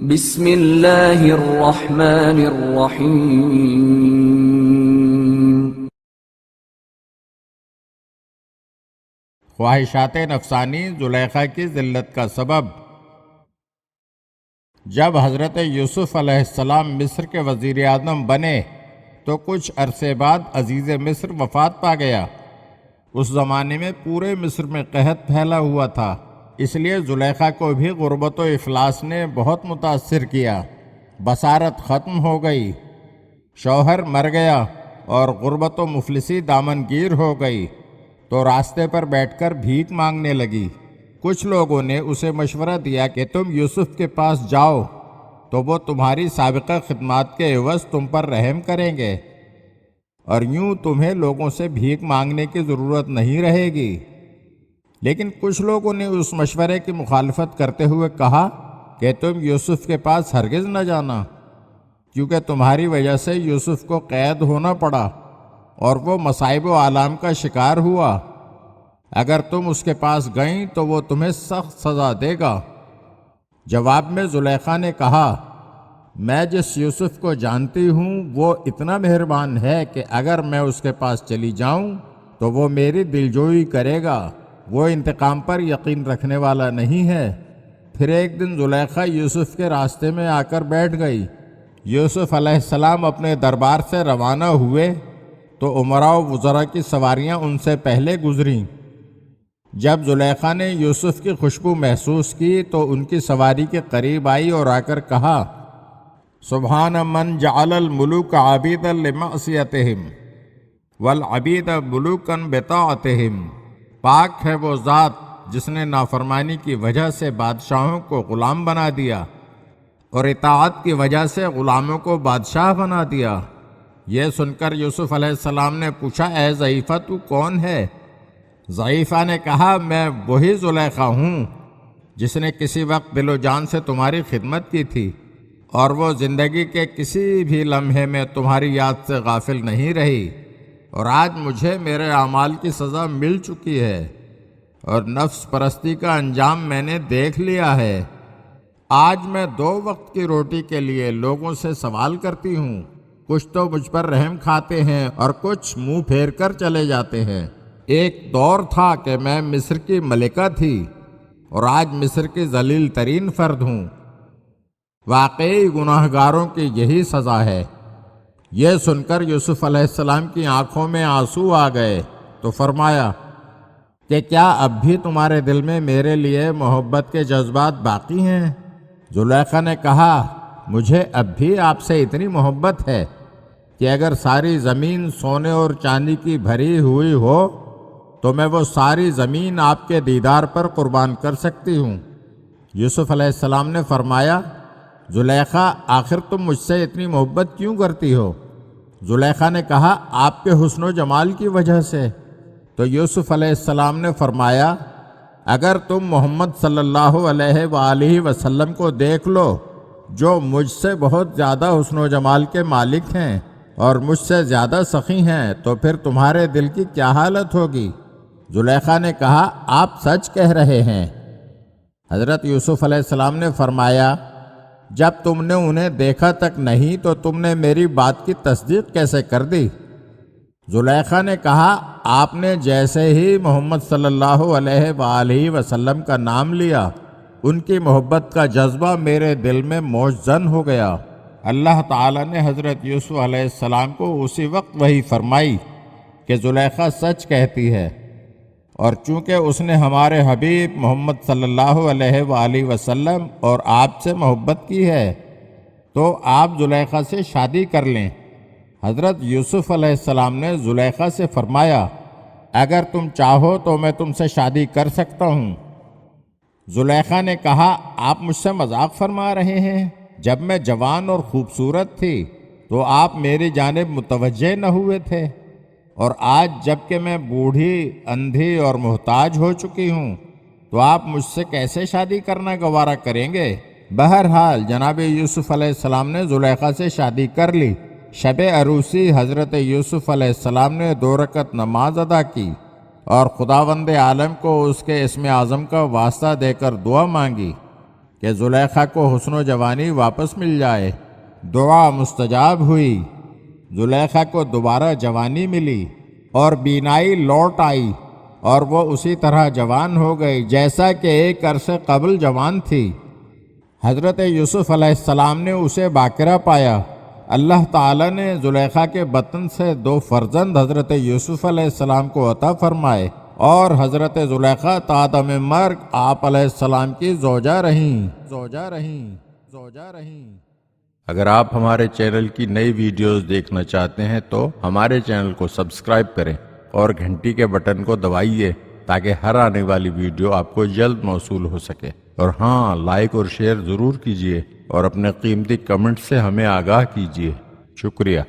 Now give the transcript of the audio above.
بسم اللہ الرحمن الرحیم۔ خواہشات نفسانی زلیخا کی ذلت کا سبب۔ جب حضرت یوسف علیہ السلام مصر کے وزیر اعظم بنے تو کچھ عرصے بعد عزیز مصر وفات پا گیا۔ اس زمانے میں پورے مصر میں قحط پھیلا ہوا تھا، اس لیے زلیخا کو بھی غربت و افلاس نے بہت متاثر کیا۔ بصارت ختم ہو گئی، شوہر مر گیا اور غربت و مفلسی دامن گیر ہو گئی، تو راستے پر بیٹھ کر بھیک مانگنے لگی۔ کچھ لوگوں نے اسے مشورہ دیا کہ تم یوسف کے پاس جاؤ تو وہ تمہاری سابقہ خدمات کے عوض تم پر رحم کریں گے، اور یوں تمہیں لوگوں سے بھیک مانگنے کی ضرورت نہیں رہے گی۔ لیکن کچھ لوگوں نے اس مشورے کی مخالفت کرتے ہوئے کہا کہ تم یوسف کے پاس ہرگز نہ جانا، کیونکہ تمہاری وجہ سے یوسف کو قید ہونا پڑا اور وہ مصائب و آلام کا شکار ہوا۔ اگر تم اس کے پاس گئیں تو وہ تمہیں سخت سزا دے گا۔ جواب میں زلیخا نے کہا، میں جس یوسف کو جانتی ہوں وہ اتنا مہربان ہے کہ اگر میں اس کے پاس چلی جاؤں تو وہ میری دلجوئی کرے گا، وہ انتقام پر یقین رکھنے والا نہیں ہے۔ پھر ایک دن زلیخا یوسف کے راستے میں آ کر بیٹھ گئی۔ یوسف علیہ السلام اپنے دربار سے روانہ ہوئے تو امراء و وزراء کی سواریاں ان سے پہلے گزریں۔ جب زلیخا نے یوسف کی خوشبو محسوس کی تو ان کی سواری کے قریب آئی اور آ کر کہا، سبحان من جعل الملوک عبیدا لمعصیتہم والعبید ملوکا بطاعتہم۔ پاک ہے وہ ذات جس نے نافرمانی کی وجہ سے بادشاہوں کو غلام بنا دیا اور اطاعت کی وجہ سے غلاموں کو بادشاہ بنا دیا۔ یہ سن کر یوسف علیہ السلام نے پوچھا، اے ضعیفہ تو کون ہے؟ ضعیفہ نے کہا، میں وہی زلیخا ہوں جس نے کسی وقت دل و جان سے تمہاری خدمت کی تھی، اور وہ زندگی کے کسی بھی لمحے میں تمہاری یاد سے غافل نہیں رہی، اور آج مجھے میرے اعمال کی سزا مل چکی ہے اور نفس پرستی کا انجام میں نے دیکھ لیا ہے۔ آج میں 2 وقت کی روٹی کے لیے لوگوں سے سوال کرتی ہوں، کچھ تو مجھ پر رحم کھاتے ہیں اور کچھ منہ پھیر کر چلے جاتے ہیں۔ ایک دور تھا کہ میں مصر کی ملکہ تھی اور آج مصر کی ذلیل ترین فرد ہوں۔ واقعی گناہگاروں کی یہی سزا ہے۔ یہ سن کر یوسف علیہ السلام کی آنکھوں میں آنسو آ گئے تو فرمایا کہ کیا اب بھی تمہارے دل میں میرے لیے محبت کے جذبات باقی ہیں؟ زلیخا نے کہا، مجھے اب بھی آپ سے اتنی محبت ہے کہ اگر ساری زمین سونے اور چاندی کی بھری ہوئی ہو تو میں وہ ساری زمین آپ کے دیدار پر قربان کر سکتی ہوں۔ یوسف علیہ السلام نے فرمایا، زلیخا آخر تم مجھ سے اتنی محبت کیوں کرتی ہو؟ زلیخا نے کہا، آپ کے حسن و جمال کی وجہ سے۔ تو یوسف علیہ السلام نے فرمایا، اگر تم محمد صلی اللہ علیہ وآلہ وسلم کو دیکھ لو جو مجھ سے بہت زیادہ حسن و جمال کے مالک ہیں اور مجھ سے زیادہ سخی ہیں تو پھر تمہارے دل کی کیا حالت ہوگی؟ زلیخا نے کہا، آپ سچ کہہ رہے ہیں۔ حضرت یوسف علیہ السلام نے فرمایا، جب تم نے انہیں دیکھا تک نہیں تو تم نے میری بات کی تصدیق کیسے کر دی؟ زلیخا نے کہا، آپ نے جیسے ہی محمد صلی اللہ علیہ وآلہ وسلم کا نام لیا ان کی محبت کا جذبہ میرے دل میں موج زن ہو گیا۔ اللہ تعالیٰ نے حضرت یوسف علیہ السلام کو اسی وقت وحی فرمائی کہ زلیخا سچ کہتی ہے، اور چونکہ اس نے ہمارے حبیب محمد صلی اللہ علیہ وآلہ وسلم اور آپ سے محبت کی ہے تو آپ زلیخا سے شادی کر لیں۔ حضرت یوسف علیہ السلام نے زلیخا سے فرمایا، اگر تم چاہو تو میں تم سے شادی کر سکتا ہوں۔ زلیخا نے کہا، آپ مجھ سے مذاق فرما رہے ہیں؟ جب میں جوان اور خوبصورت تھی تو آپ میری جانب متوجہ نہ ہوئے تھے، اور آج جب کہ میں بوڑھی، اندھی اور محتاج ہو چکی ہوں تو آپ مجھ سے کیسے شادی کرنا گوارا کریں گے؟ بہرحال جناب یوسف علیہ السلام نے زلیخا سے شادی کر لی۔ شب عروسی حضرت یوسف علیہ السلام نے 2 رکعت نماز ادا کی اور خداوند عالم کو اس کے اسم اعظم کا واسطہ دے کر دعا مانگی کہ زلیخا کو حسن و جوانی واپس مل جائے۔ دعا مستجاب ہوئی، زلیخا کو دوبارہ جوانی ملی اور بینائی لوٹ آئی، اور وہ اسی طرح جوان ہو گئی جیسا کہ ایک عرصے قبل جوان تھی۔ حضرت یوسف علیہ السلام نے اسے باقرہ پایا۔ اللہ تعالیٰ نے زلیخا کے بطن سے 2 فرزند حضرت یوسف علیہ السلام کو عطا فرمائے، اور حضرت زلیخا تا دم مرگ آپ علیہ السلام کی زوجہ رہیں۔ اگر آپ ہمارے چینل کی نئی ویڈیوز دیکھنا چاہتے ہیں تو ہمارے چینل کو سبسکرائب کریں اور گھنٹی کے بٹن کو دبائیے تاکہ ہر آنے والی ویڈیو آپ کو جلد موصول ہو سکے۔ اور ہاں، لائک اور شیئر ضرور کیجیے اور اپنے قیمتی کمنٹ سے ہمیں آگاہ کیجیے۔ شکریہ۔